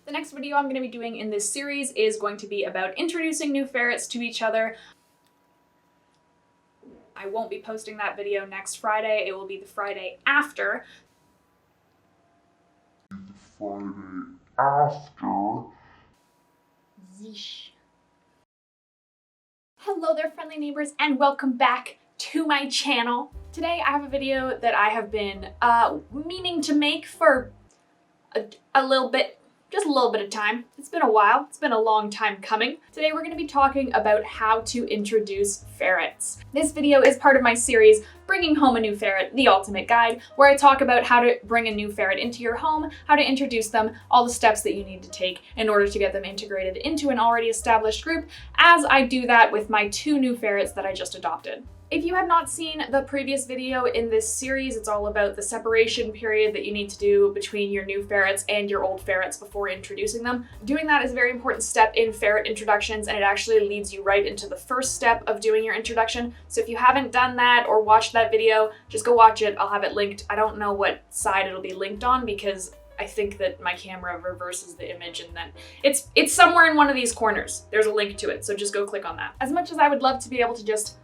The next video I'm going to be doing in this series is going to be about introducing new ferrets to each other. I won't be posting that video next Friday, it will be the Friday after. Yeesh. Hello there, friendly neighbors, and welcome back to my channel. Today I have a video that I have been meaning to make for a little bit, just a little bit of time. It's been a while. It's been a long time coming. Today we're going to be talking about how to introduce ferrets. This video is part of my series, Bringing Home a New Ferret, the Ultimate Guide, where I talk about how to bring a new ferret into your home, how to introduce them, all the steps that you need to take in order to get them integrated into an already established group, as I do that with my 2 new ferrets that I just adopted. If you have not seen the previous video in this series, it's all about the separation period that you need to do between your new ferrets and your old ferrets before introducing them. Doing that is a very important step in ferret introductions, and it actually leads you right into the first step of doing your introduction. So if you haven't done that or watched that video, just go watch it. I'll have it linked. I don't know what side it'll be linked on because I think that my camera reverses the image and then it's somewhere in one of these corners. There's a link to it, so just go click on that. As much as I would love to be able to just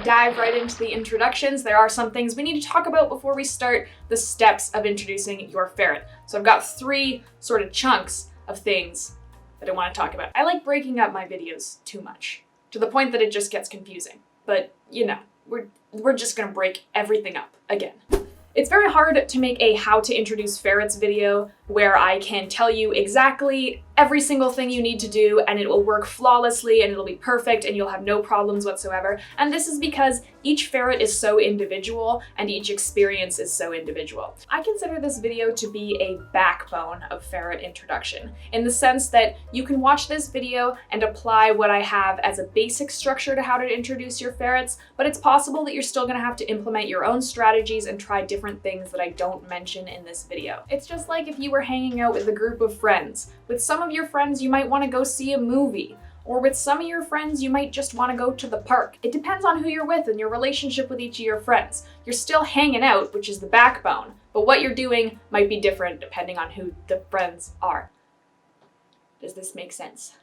dive right into the introductions, there are some things we need to talk about before we start the steps of introducing your ferret. So I've got 3 sort of chunks of things that I want to talk about. I like breaking up my videos too much, to the point that it just gets confusing. But, you know, we're just gonna break everything up again. It's very hard to make a how to introduce ferrets video where I can tell you exactly every single thing you need to do and it will work flawlessly and it'll be perfect and you'll have no problems whatsoever. And this is because each ferret is so individual and each experience is so individual. I consider this video to be a backbone of ferret introduction, in the sense that you can watch this video and apply what I have as a basic structure to how to introduce your ferrets, but it's possible that you're still gonna have to implement your own strategies and try different things that I don't mention in this video. It's just like if you were hanging out with a group of friends. With some of your friends, you might want to go see a movie. Or with some of your friends, you might just want to go to the park. It depends on who you're with and your relationship with each of your friends. You're still hanging out, which is the backbone, but what you're doing might be different depending on who the friends are. Does this make sense?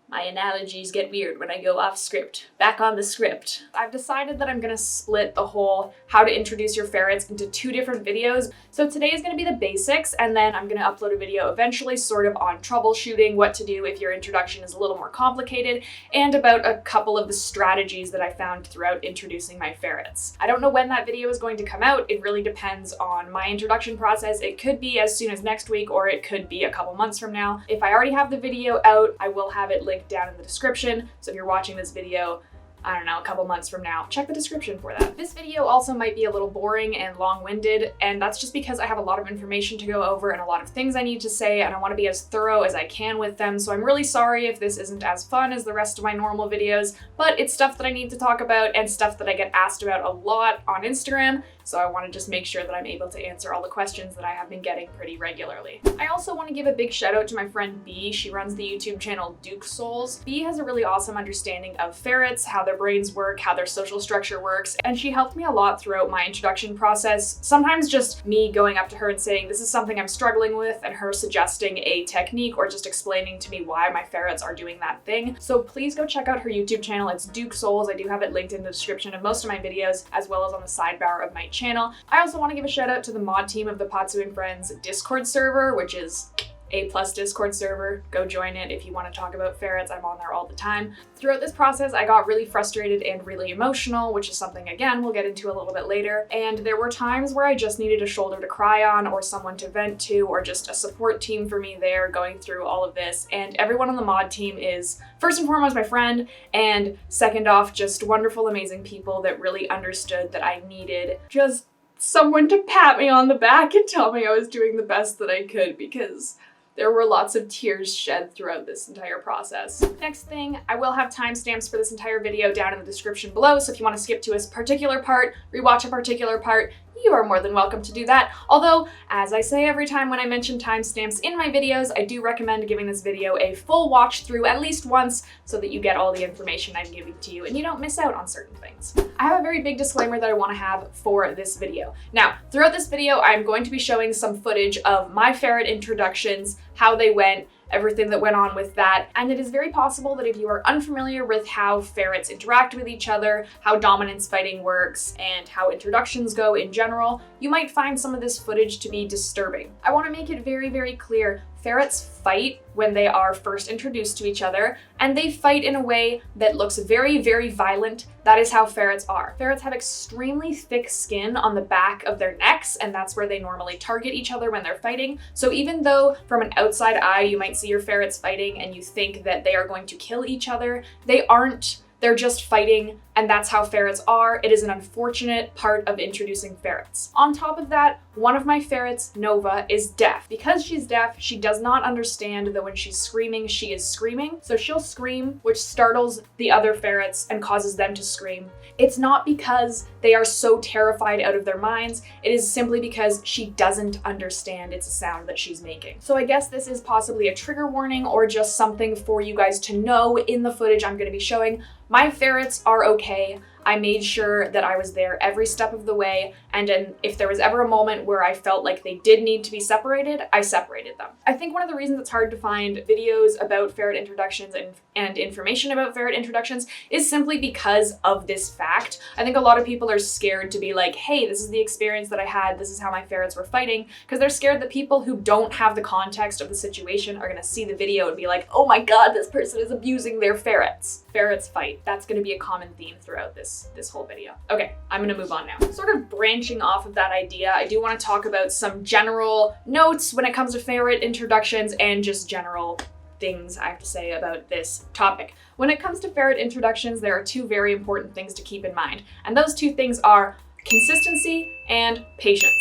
My analogies get weird when I go off script. Back on the script. I've decided that I'm gonna split the whole how to introduce your ferrets into 2 different videos. So today is gonna be the basics, and then I'm gonna upload a video eventually sort of on troubleshooting, what to do if your introduction is a little more complicated, and about a couple of the strategies that I found throughout introducing my ferrets. I don't know when that video is going to come out. It really depends on my introduction process. It could be as soon as next week, or it could be a couple months from now. If I already have the video out, I will have it linked down in the description. So if you're watching this video, I don't know, a couple months from now, check the description for that. This video also might be a little boring and long-winded, and that's just because I have a lot of information to go over and a lot of things I need to say, and I want to be as thorough as I can with them, so I'm really sorry if this isn't as fun as the rest of my normal videos, but it's stuff that I need to talk about and stuff that I get asked about a lot on Instagram, so I want to just make sure that I'm able to answer all the questions that I have been getting pretty regularly. I also want to give a big shout out to my friend Bee. She runs the YouTube channel Duke Souls. Bee has a really awesome understanding of ferrets, how their brains work, how their social structure works, and she helped me a lot throughout my introduction process. Sometimes just me going up to her and saying, this is something I'm struggling with, and her suggesting a technique or just explaining to me why my ferrets are doing that thing. So please go check out her YouTube channel. It's Duke Souls. I do have it linked in the description of most of my videos, as well as on the sidebar of my channel. I also want to give a shout out to the mod team of the Patsu and Friends Discord server, which is A+ Discord server. Go join it if you want to talk about ferrets. I'm on there all the time. Throughout this process, I got really frustrated and really emotional, which is something, again, we'll get into a little bit later. And there were times where I just needed a shoulder to cry on, or someone to vent to, or just a support team for me there going through all of this. And everyone on the mod team is, first and foremost, my friend, and second off, just wonderful, amazing people that really understood that I needed just someone to pat me on the back and tell me I was doing the best that I could, because there were lots of tears shed throughout this entire process. Next thing, I will have timestamps for this entire video down in the description below, so if you want to skip to a particular part, rewatch a particular part, you are more than welcome to do that. Although, as I say every time when I mention timestamps in my videos, I do recommend giving this video a full watch through at least once so that you get all the information I'm giving to you and you don't miss out on certain things. I have a very big disclaimer that I want to have for this video. Now, throughout this video, I'm going to be showing some footage of my ferret introductions, how they went, everything that went on with that, and it is very possible that if you are unfamiliar with how ferrets interact with each other, how dominance fighting works, and how introductions go in general, you might find some of this footage to be disturbing. I want to make it very, very clear, ferrets fight when they are first introduced to each other, and they fight in a way that looks very, very violent. That is how ferrets are. Ferrets have extremely thick skin on the back of their necks, and that's where they normally target each other when they're fighting. So even though from an outside eye you might see your ferrets fighting and you think that they are going to kill each other, they aren't. They're just fighting, and that's how ferrets are. It is an unfortunate part of introducing ferrets. On top of that, one of my ferrets, Nova, is deaf. Because she's deaf, she does not understand that when she's screaming, she is screaming. So she'll scream, which startles the other ferrets and causes them to scream. It's not because they are so terrified out of their minds. It is simply because she doesn't understand it's a sound that she's making. So I guess this is possibly a trigger warning or just something for you guys to know in the footage I'm going to be showing. My ferrets are okay. I made sure that I was there every step of the way, and if there was ever a moment where I felt like they did need to be separated, I separated them. I think one of the reasons it's hard to find videos about ferret introductions and information about ferret introductions is simply because of this fact. I think a lot of people are scared to be like, hey, this is the experience that I had, this is how my ferrets were fighting, because they're scared that people who don't have the context of the situation are gonna see the video and be like, oh my god, this person is abusing their ferrets. Ferrets fight. That's gonna be a common theme throughout this whole video. Okay, I'm gonna move on now. Sort of branching off of that idea, I do want to talk about some general notes when it comes to ferret introductions and just general things I have to say about this topic. When it comes to ferret introductions, there are two very important things to keep in mind, and those two things are consistency and patience.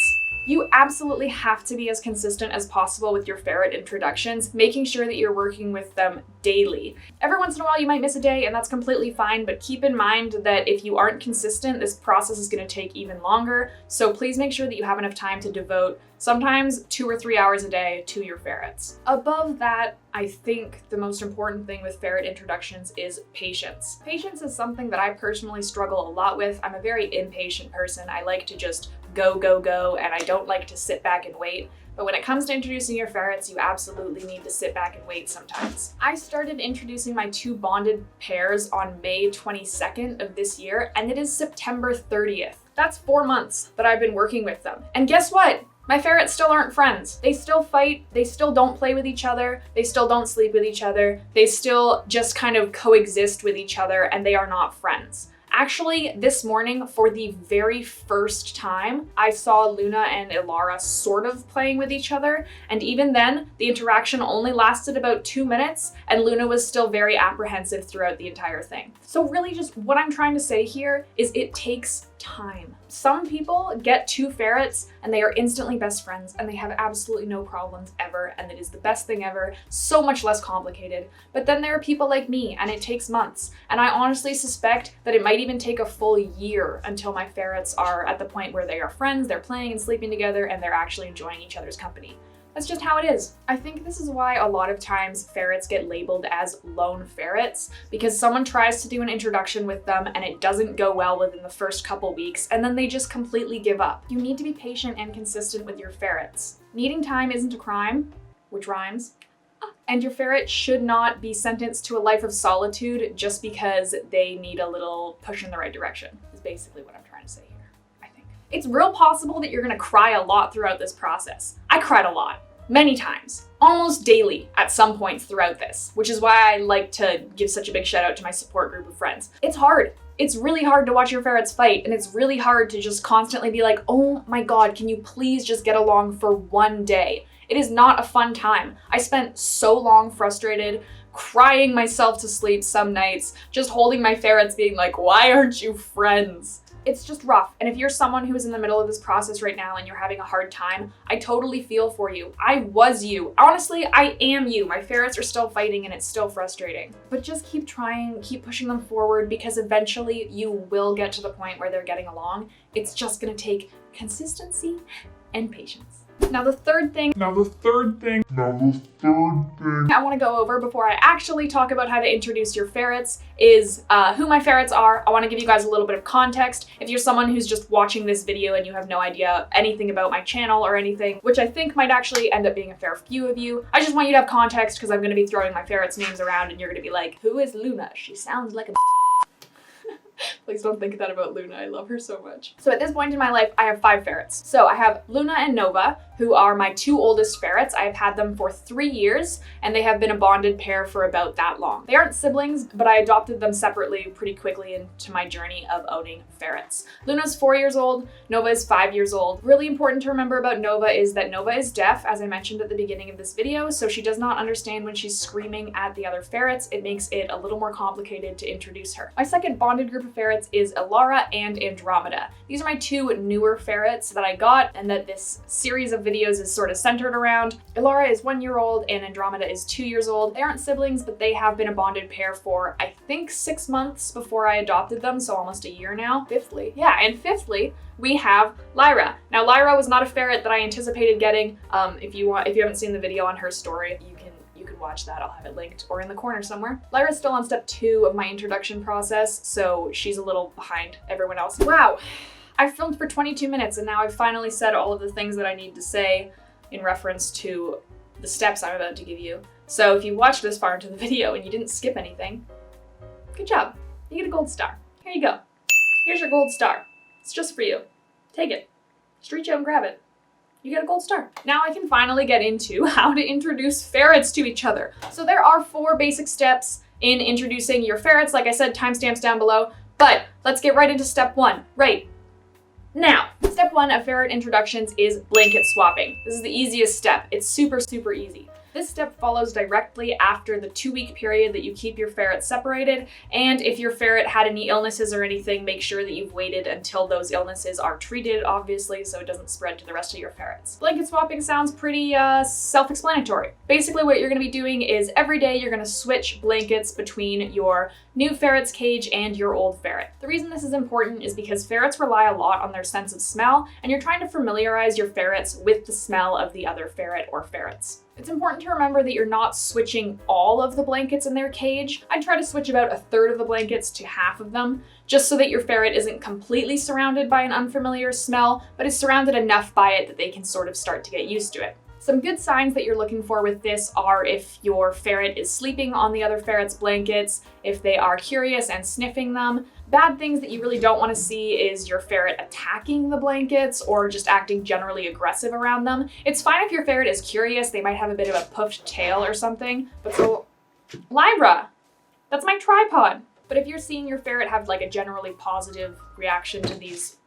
You absolutely have to be as consistent as possible with your ferret introductions, making sure that you're working with them daily. Every once in a while you might miss a day, and that's completely fine, but keep in mind that if you aren't consistent, this process is going to take even longer, so please make sure that you have enough time to devote sometimes 2 or 3 hours a day to your ferrets. Above that, I think the most important thing with ferret introductions is patience. Patience is something that I personally struggle a lot with. I'm a very impatient person. I like to just go, go, go, and I don't like to sit back and wait. But when it comes to introducing your ferrets, you absolutely need to sit back and wait sometimes. I started introducing my 2 bonded pairs on May 22nd of this year, and it is September 30th. That's 4 months that I've been working with them. And guess what? My ferrets still aren't friends. They still fight, they still don't play with each other, they still don't sleep with each other, they still just kind of coexist with each other, and they are not friends. Actually, this morning, for the very first time, I saw Luna and Lyra sort of playing with each other, and even then, the interaction only lasted about 2 minutes, and Luna was still very apprehensive throughout the entire thing. So really just what I'm trying to say here is it takes time. Some people get 2 ferrets and they are instantly best friends and they have absolutely no problems ever, and it is the best thing ever, so much less complicated. But then there are people like me and it takes months, and I honestly suspect that it might even take a full year until my ferrets are at the point where they are friends, they're playing and sleeping together, and they're actually enjoying each other's company. That's just how it is. I think this is why a lot of times ferrets get labeled as lone ferrets, because someone tries to do an introduction with them and it doesn't go well within the first couple weeks, and then they just completely give up. You need to be patient and consistent with your ferrets. Needing time isn't a crime, which rhymes, and your ferret should not be sentenced to a life of solitude just because they need a little push in the right direction, is basically what I'm trying to say here. It's real possible that you're gonna cry a lot throughout this process. I cried a lot, many times, almost daily at some points throughout this, which is why I like to give such a big shout out to my support group of friends. It's hard. It's really hard to watch your ferrets fight, and it's really hard to just constantly be like, oh my god, can you please just get along for one day? It is not a fun time. I spent so long frustrated, crying myself to sleep some nights, just holding my ferrets being like, why aren't you friends? It's just rough. And if you're someone who is in the middle of this process right now and you're having a hard time, I totally feel for you. I was you. Honestly, I am you. My ferrets are still fighting and it's still frustrating. But just keep trying, keep pushing them forward, because eventually you will get to the point where they're getting along. It's just gonna take consistency and patience. Now the third thing I want to go over before I actually talk about how to introduce your ferrets is who my ferrets are. I want to give you guys a little bit of context. If you're someone who's just watching this video and you have no idea anything about my channel or anything, which I think might actually end up being a fair few of you, I just want you to have context because I'm going to be throwing my ferrets' names around and you're going to be like, who is Luna? She sounds like a Please don't think that about Luna. I love her so much. So at this point in my life, I have 5 ferrets. So I have Luna and Nova, who are my 2 oldest ferrets. I have had them for 3 years, and they have been a bonded pair for about that long. They aren't siblings, but I adopted them separately pretty quickly into my journey of owning ferrets. Luna's 4 years old, Nova is 5 years old. Really important to remember about Nova is that Nova is deaf, as I mentioned at the beginning of this video, so she does not understand when she's screaming at the other ferrets. It makes it a little more complicated to introduce her. My second bonded group of ferrets is Lyra and Andromeda. These are my 2 newer ferrets that I got and that this series of videos is sort of centered around. Lyra is 1 year old and Andromeda is 2 years old. They aren't siblings, but they have been a bonded pair for, I think, 6 months before I adopted them, so almost a year now. Fifthly, we have Lyra. Now, Lyra was not a ferret that I anticipated getting. If you haven't seen the video on her story, you can watch that. I'll have it linked or in the corner somewhere. Lyra's still on step 2 of my introduction process, so she's a little behind everyone else. Wow, I filmed for 22 minutes and now I've finally said all of the things that I need to say in reference to the steps I'm about to give you. So if you watched this far into the video and you didn't skip anything, good job. You get a gold star. Here you go. Here's your gold star. It's just for you. Take it. Just reach out and grab it. You get a gold star. Now I can finally get into how to introduce ferrets to each other. So there are 4 basic steps in introducing your ferrets. Like I said, timestamps down below, but let's get right into step 1 right now. Step 1 of ferret introductions is blanket swapping. This is the easiest step. It's super, super easy. This step follows directly after the 2-week period that you keep your ferrets separated, and if your ferret had any illnesses or anything, make sure that you've waited until those illnesses are treated, obviously, so it doesn't spread to the rest of your ferrets. Blanket swapping sounds pretty self-explanatory. Basically what you're going to be doing is every day you're going to switch blankets between your new ferret's cage and your old ferret. The reason this is important is because ferrets rely a lot on their sense of smell, and you're trying to familiarize your ferrets with the smell of the other ferret or ferrets. It's important to remember that you're not switching all of the blankets in their cage. I'd try to switch about 1/3 of the blankets to half of them, just so that your ferret isn't completely surrounded by an unfamiliar smell, but is surrounded enough by it that they can sort of start to get used to it. Some good signs that you're looking for with this are if your ferret is sleeping on the other ferret's blankets, if they are curious and sniffing them. Bad things that you really don't want to see is your ferret attacking the blankets or just acting generally aggressive around them. It's fine if your ferret is curious, they might have a bit of a puffed tail or something, but so, Lyra, that's my tripod. But if you're seeing your ferret have like a generally positive reaction to these,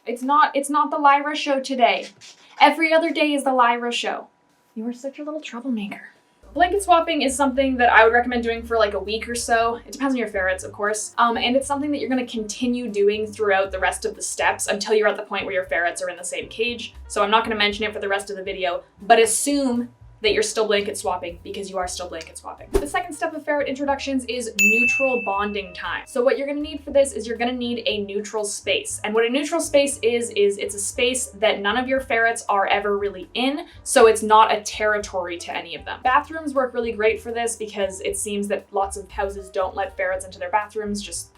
it's not the Lyra show today. Every other day is the Lyra show. You are such a little troublemaker. Blanket swapping is something that I would recommend doing for like a week or so. It depends on your ferrets, of course. And it's something that you're going to continue doing throughout the rest of the steps until you're at the point where your ferrets are in the same cage. So I'm not going to mention it for the rest of the video, but assume that you're still blanket swapping because you are still blanket swapping. The second step of ferret introductions is neutral bonding time. So what you're gonna need for this is you're gonna need a neutral space. And what a neutral space is it's a space that none of your ferrets are ever really in, so it's not a territory to any of them. Bathrooms work really great for this because it seems that lots of houses don't let ferrets into their bathrooms just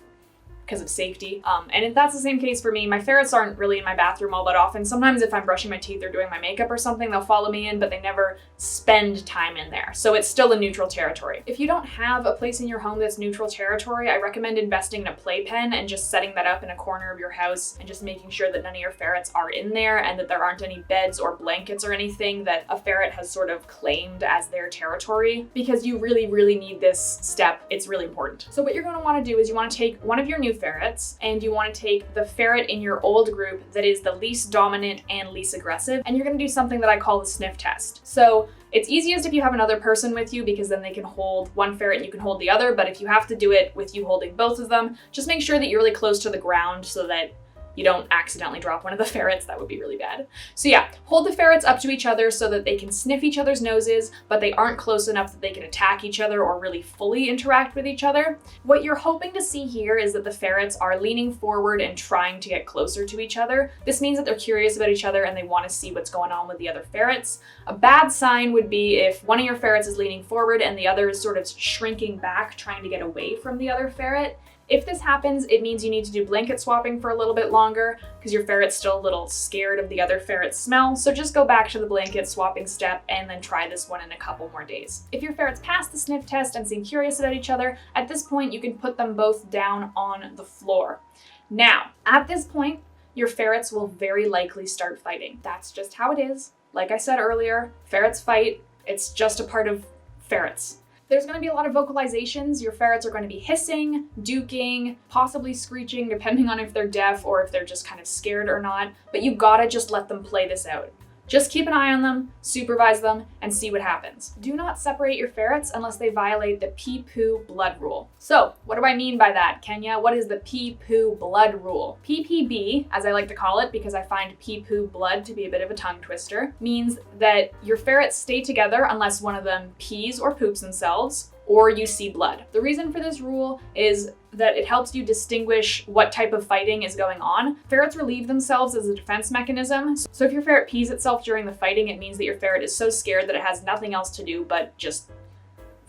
because of safety. And if that's the same case for me, my ferrets aren't really in my bathroom all that often. Sometimes if I'm brushing my teeth or doing my makeup or something, they'll follow me in, but they never spend time in there. So it's still a neutral territory. If you don't have a place in your home that's neutral territory, I recommend investing in a playpen and just setting that up in a corner of your house and just making sure that none of your ferrets are in there and that there aren't any beds or blankets or anything that a ferret has sort of claimed as their territory, because you really, really need this step. It's really important. So what you're gonna wanna do is you wanna take one of your new ferrets and you want to take the ferret in your old group that is the least dominant and least aggressive, and you're going to do something that I call the sniff test. So It's easiest if you have another person with you because then they can hold one ferret and you can hold the other, but if you have to do it with you holding both of them, just make sure that you're really close to the ground so that you don't accidentally drop one of the ferrets. That would be really bad. So yeah, hold the ferrets up to each other so that they can sniff each other's noses, but they aren't close enough that they can attack each other or really fully interact with each other. What you're hoping to see here is that the ferrets are leaning forward and trying to get closer to each other. This means that they're curious about each other and they want to see what's going on with the other ferrets. A bad sign would be if one of your ferrets is leaning forward and the other is sort of shrinking back, trying to get away from the other ferret. If this happens, it means you need to do blanket swapping for a little bit longer because your ferret's still a little scared of the other ferret's smell. So just go back to the blanket swapping step and then try this one in a couple more days. If your ferrets pass the sniff test and seem curious about each other, at this point you can put them both down on the floor. Now, at this point, your ferrets will very likely start fighting. That's just how it is. Like I said earlier, ferrets fight. It's just a part of ferrets. There's going to be a lot of vocalizations. Your ferrets are going to be hissing, duking, possibly screeching, depending on if they're deaf or if they're just kind of scared or not. But you gotta just let them play this out. Just keep an eye on them, supervise them, and see what happens. Do not separate your ferrets unless they violate the Pee Poo Blood rule. So, what do I mean by that, Kenya? What is the Pee Poo Blood rule? PPB, as I like to call it because I find Pee Poo Blood to be a bit of a tongue twister, means that your ferrets stay together unless one of them pees or poops themselves, or you see blood. The reason for this rule is that it helps you distinguish what type of fighting is going on. Ferrets relieve themselves as a defense mechanism. So if your ferret pees itself during the fighting, it means that your ferret is so scared that it has nothing else to do but just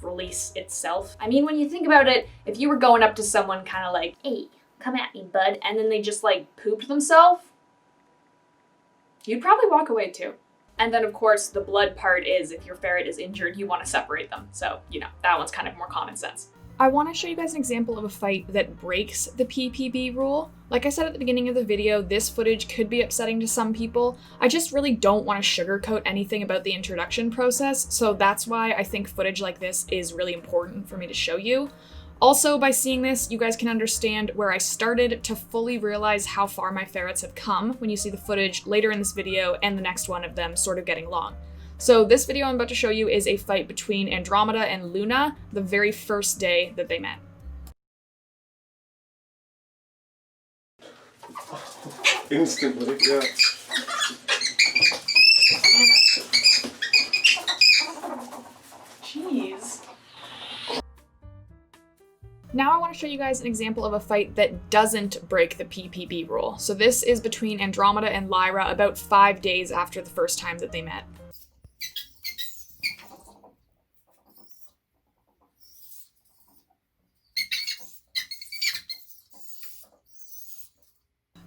release itself. I mean, when you think about it, if you were going up to someone kind of like, hey, come at me, bud, and then they just like pooped themselves, you'd probably walk away too. And then of course the blood part is if your ferret is injured, you want to separate them. So, you know, that one's kind of more common sense. I want to show you guys an example of a fight that breaks the PPB rule. Like I said at the beginning of the video, this footage could be upsetting to some people. I just really don't want to sugarcoat anything about the introduction process, so that's why I think footage like this is really important for me to show you. Also, by seeing this, you guys can understand where I started to fully realize how far my ferrets have come when you see the footage later in this video and the next one of them sort of getting along. So this video I'm about to show you is a fight between Andromeda and Luna the very first day that they met. Instantly, yeah. Jeez. Now I want to show you guys an example of a fight that doesn't break the PPB rule. So this is between Andromeda and Lyra about 5 days after the first time that they met.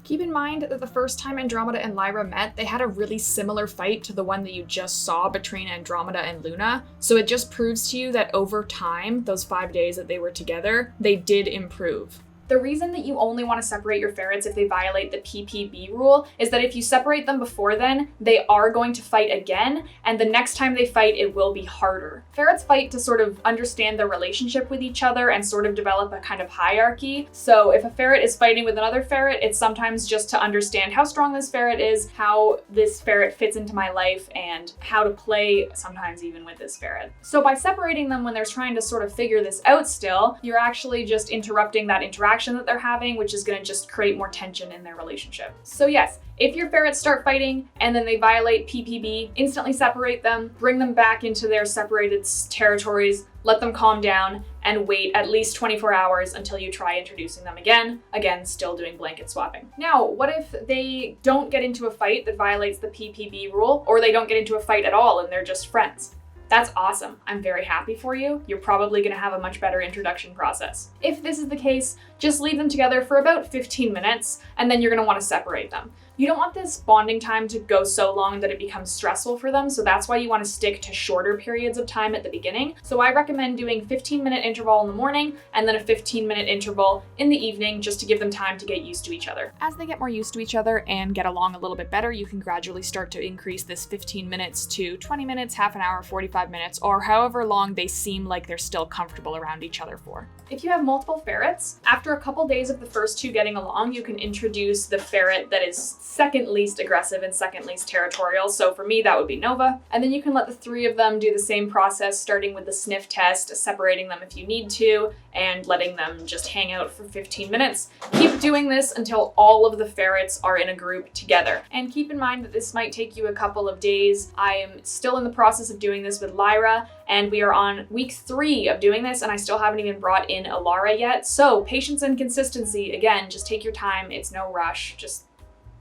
Keep in mind that the first time Andromeda and Lyra met, they had a really similar fight to the one that you just saw between Andromeda and Luna. So it just proves to you that over time, those 5 days that they were together, they did improve. The reason that you only want to separate your ferrets if they violate the PPB rule is that if you separate them before then, they are going to fight again, and the next time they fight, it will be harder. Ferrets fight to sort of understand their relationship with each other and sort of develop a kind of hierarchy. So if a ferret is fighting with another ferret, it's sometimes just to understand how strong this ferret is, how this ferret fits into my life, and how to play sometimes even with this ferret. So by separating them when they're trying to sort of figure this out still, you're actually just interrupting that interaction that they're having, which is going to just create more tension in their relationship. So yes, if your ferrets start fighting and then they violate PPB, instantly separate them, bring them back into their separated territories, let them calm down, and wait at least 24 hours until you try introducing them again. Again, still doing blanket swapping. Now, what if they don't get into a fight that violates the PPB rule, or they don't get into a fight at all and they're just friends? That's awesome. I'm very happy for you. You're probably going to have a much better introduction process. If this is the case, just leave them together for about 15 minutes, and then you're going to want to separate them. You don't want this bonding time to go so long that it becomes stressful for them, so that's why you want to stick to shorter periods of time at the beginning. So I recommend doing 15-minute interval in the morning and then a 15-minute interval in the evening just to give them time to get used to each other. As they get more used to each other and get along a little bit better, you can gradually start to increase this 15 minutes to 20 minutes, half an hour, 45 minutes, or however long they seem like they're still comfortable around each other for. If you have multiple ferrets, after a couple days of the first two getting along, you can introduce the ferret that is second least aggressive and second least territorial. So for me, that would be Nova. And then you can let the three of them do the same process, starting with the sniff test, separating them if you need to, and letting them just hang out for 15 minutes. Keep doing this until all of the ferrets are in a group together. And keep in mind that this might take you a couple of days. I am still in the process of doing this with Lyra, and we are on week 3 of doing this, and I still haven't even brought in Lyra yet. So patience and consistency, again, just take your time. It's no rush. Just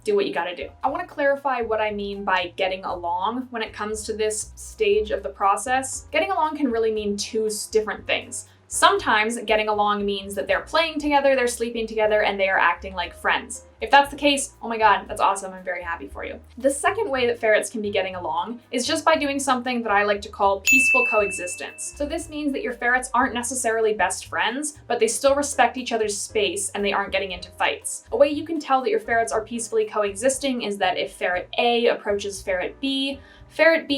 do what you gotta do. I wanna clarify what I mean by getting along when it comes to this stage of the process. Getting along can really mean two different things. Sometimes getting along means that they're playing together, they're sleeping together, and they are acting like friends. If that's the case, oh my god, that's awesome, I'm very happy for you. The second way that ferrets can be getting along is just by doing something that I like to call peaceful coexistence. So this means that your ferrets aren't necessarily best friends, but they still respect each other's space and they aren't getting into fights. A way you can tell that your ferrets are peacefully coexisting is that if ferret A approaches ferret B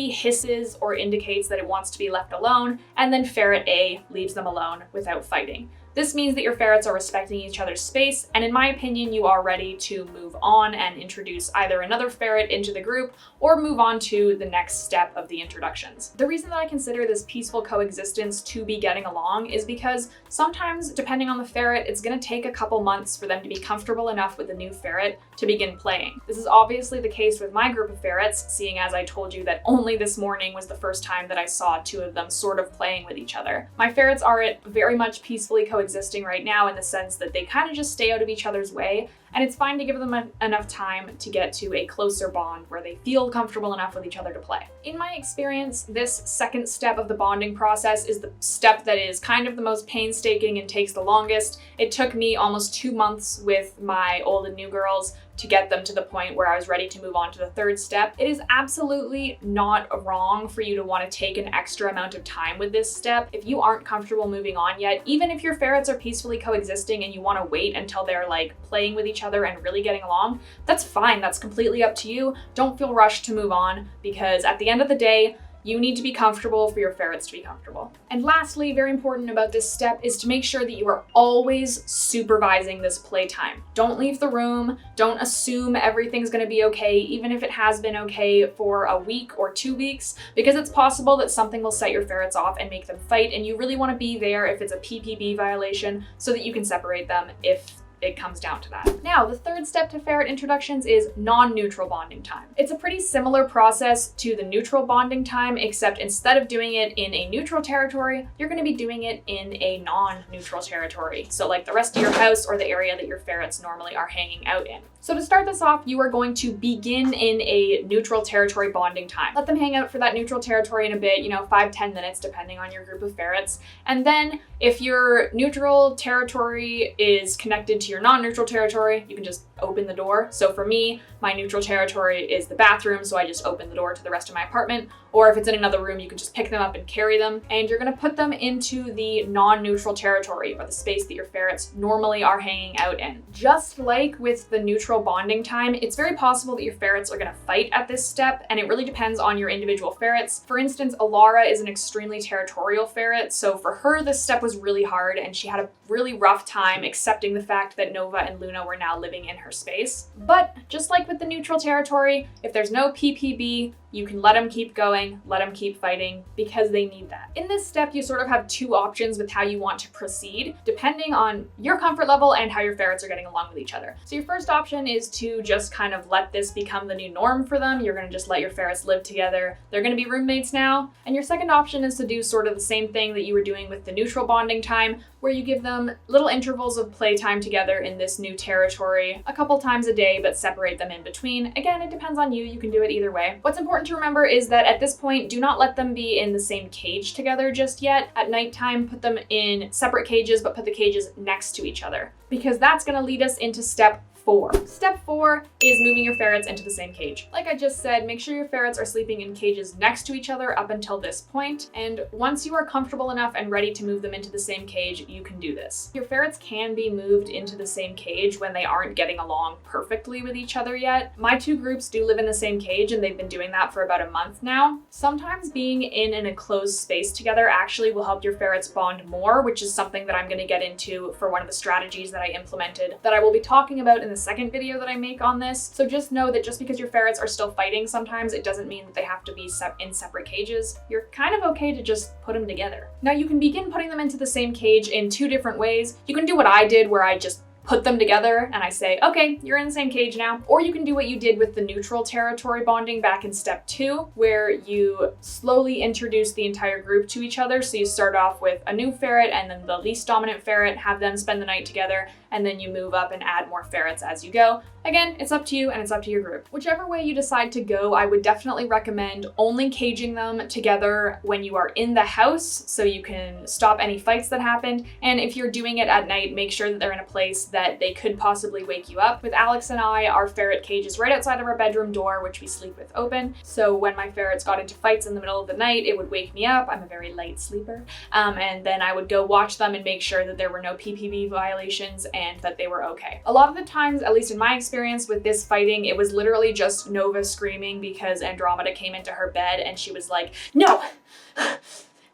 hisses or indicates that it wants to be left alone, and then ferret A leaves them alone without fighting. This means that your ferrets are respecting each other's space, and in my opinion, you are ready to move on and introduce either another ferret into the group or move on to the next step of the introductions. The reason that I consider this peaceful coexistence to be getting along is because sometimes, depending on the ferret, it's gonna take a couple months for them to be comfortable enough with the new ferret to begin playing. This is obviously the case with my group of ferrets, seeing as I told you that only this morning was the first time that I saw 2 of them sort of playing with each other. My ferrets are very much peacefully coexisting right now in the sense that they kind of just stay out of each other's way, and it's fine to give them enough time to get to a closer bond where they feel comfortable enough with each other to play. In my experience, this second step of the bonding process is the step that is kind of the most painstaking and takes the longest. It took me almost 2 months with my old and new girls to get them to the point where I was ready to move on to the third step. It is absolutely not wrong for you to want to take an extra amount of time with this step. If you aren't comfortable moving on yet, even if your ferrets are peacefully coexisting and you want to wait until they're like playing with each other and really getting along, that's fine. That's completely up to you. Don't feel rushed to move on, because at the end of the day, you need to be comfortable for your ferrets to be comfortable. And lastly, very important about this step is to make sure that you are always supervising this playtime. Don't leave the room. Don't assume everything's gonna be okay, even if it has been okay for a week or 2 weeks, because it's possible that something will set your ferrets off and make them fight, and you really wanna be there if it's a PPB violation so that you can separate them if it comes down to that. Now, the third step to ferret introductions is non-neutral bonding time. It's a pretty similar process to the neutral bonding time, except instead of doing it in a neutral territory, you're gonna be doing it in a non-neutral territory. So like the rest of your house or the area that your ferrets normally are hanging out in. So to start this off, you are going to begin in a neutral territory bonding time. Let them hang out for that neutral territory in a bit, 5-10 minutes, depending on your group of ferrets. And then if your neutral territory is connected to your non-neutral territory, you can just open the door. So for me, my neutral territory is the bathroom, so I just open the door to the rest of my apartment. Or if it's in another room, you can just pick them up and carry them. And you're gonna put them into the non-neutral territory, or the space that your ferrets normally are hanging out in. Just like with the neutral bonding time, it's very possible that your ferrets are gonna fight at this step, and it really depends on your individual ferrets. For instance, Lyra is an extremely territorial ferret, so for her, this step was really hard, and she had a really rough time accepting the fact that Nova and Luna were now living in her space. But just like with the neutral territory, if there's no PPB, you can let them keep going, let them keep fighting, because they need that. In this step, you sort of have 2 options with how you want to proceed, depending on your comfort level and how your ferrets are getting along with each other. So your first option is to just kind of let this become the new norm for them. You're gonna just let your ferrets live together. They're gonna be roommates now. And your second option is to do sort of the same thing that you were doing with the neutral bonding time, where you give them little intervals of playtime together in this new territory a couple times a day, but separate them in between. Again, it depends on you. You can do it either way. What's important to remember is that at this point, do not let them be in the same cage together just yet. At nighttime, put them in separate cages, but put the cages next to each other, because that's gonna lead us into step 4. Step 4 is moving your ferrets into the same cage. Like I just said, make sure your ferrets are sleeping in cages next to each other up until this point, and once you are comfortable enough and ready to move them into the same cage, you can do this. Your ferrets can be moved into the same cage when they aren't getting along perfectly with each other yet. My 2 groups do live in the same cage, and they've been doing that for about a month now. Sometimes being in an enclosed space together actually will help your ferrets bond more, which is something that I'm going to get into for one of the strategies that I implemented that I will be talking about in the second video that I make on this. So just know that just because your ferrets are still fighting sometimes, it doesn't mean that they have to be in separate cages. You're kind of okay to just put them together. Now you can begin putting them into the same cage in two different ways. You can do what I did where I just put them together and I say, okay, you're in the same cage now. Or you can do what you did with the neutral territory bonding back in step 2, where you slowly introduce the entire group to each other. So you start off with a new ferret and then the least dominant ferret, have them spend the night together, and then you move up and add more ferrets as you go. Again, it's up to you and it's up to your group. Whichever way you decide to go, I would definitely recommend only caging them together when you are in the house so you can stop any fights that happened. And if you're doing it at night, make sure that they're in a place that they could possibly wake you up. With Alex and I, our ferret cage is right outside of our bedroom door, which we sleep with open. So when my ferrets got into fights in the middle of the night, it would wake me up. I'm a very light sleeper. And then I would go watch them and make sure that there were no PPV violations and that they were okay. A lot of the times, at least in my experience with this fighting, it was literally just Nova screaming because Andromeda came into her bed and she was like, no,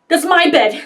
that's my bed.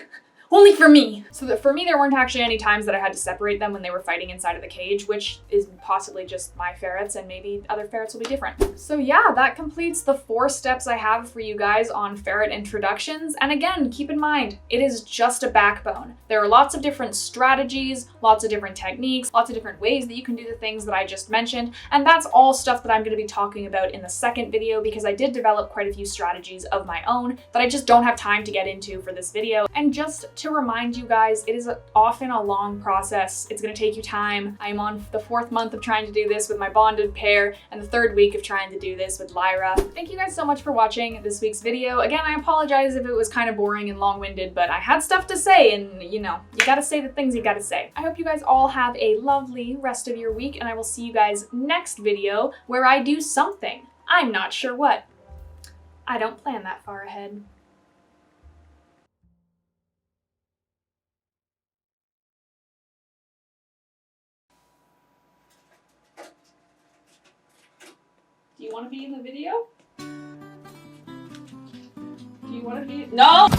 Only for me. So that for me, there weren't actually any times that I had to separate them when they were fighting inside of the cage, which is possibly just my ferrets, and maybe other ferrets will be different. So yeah, that completes the 4 steps I have for you guys on ferret introductions. And again, keep in mind, it is just a backbone. There are lots of different strategies, lots of different techniques, lots of different ways that you can do the things that I just mentioned. And that's all stuff that I'm going to be talking about in the second video, because I did develop quite a few strategies of my own that I just don't have time to get into for this video. And just to remind you guys, it is often a long process. It's going to take you time. I'm on the 4th month of trying to do this with my bonded pair and the 3rd week of trying to do this with Lyra. Thank you guys so much for watching this week's video. Again, I apologize if it was kind of boring and long-winded, but I had stuff to say, and you know, you gotta say the things you gotta say. I hope you guys all have a lovely rest of your week, and I will see you guys next video where I do something. I'm not sure what. I don't plan that far ahead. Do you want to be in the video? Do you want to be? No!